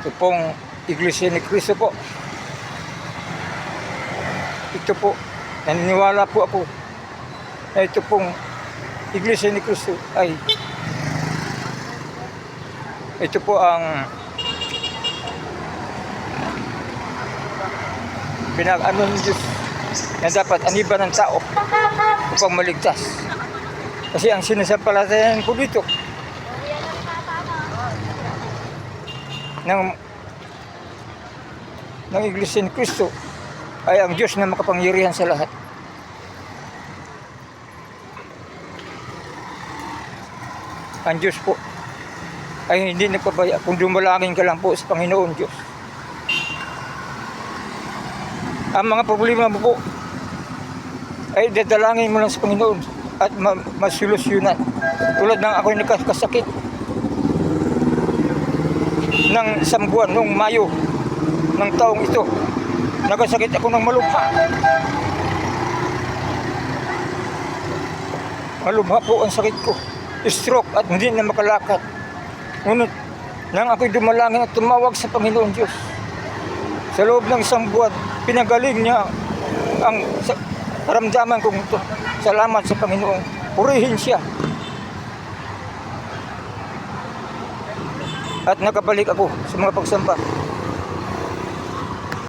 Ito pong Iglesia ni Cristo po. Ito po, naniniwala po ako na ito pong Iglesia ni Cristo ay ito po ang pinag-ano ng Diyos na dapat aniban ng tao upang maligtas. Kasi ang sinasampalatayan ko dito ng Iglesia ni Cristo ay ang Diyos na makapangyarihan sa lahat. Ang Diyos po ay hindi nagpabaya kung dumalangin ka lang po sa Panginoon Diyos. Ang mga problema mo po ay dadalangin mo lang sa Panginoon at masolusyonan. Tulad ng ako'y nagkasakit ng isang buwan noong Mayo ng taong ito. Nagkasakit ako ng malubha. Malubha po ang sakit ko. Stroke at hindi na makalakad. Ngunit nang ako'y dumalangin at tumawag sa Panginoon Diyos, sa loob ng isang buwan, pinagaling niya ang karamdaman kong ito. Salamat sa Panginoon. Purihin siya. At nakabalik ako sa mga pagsamba.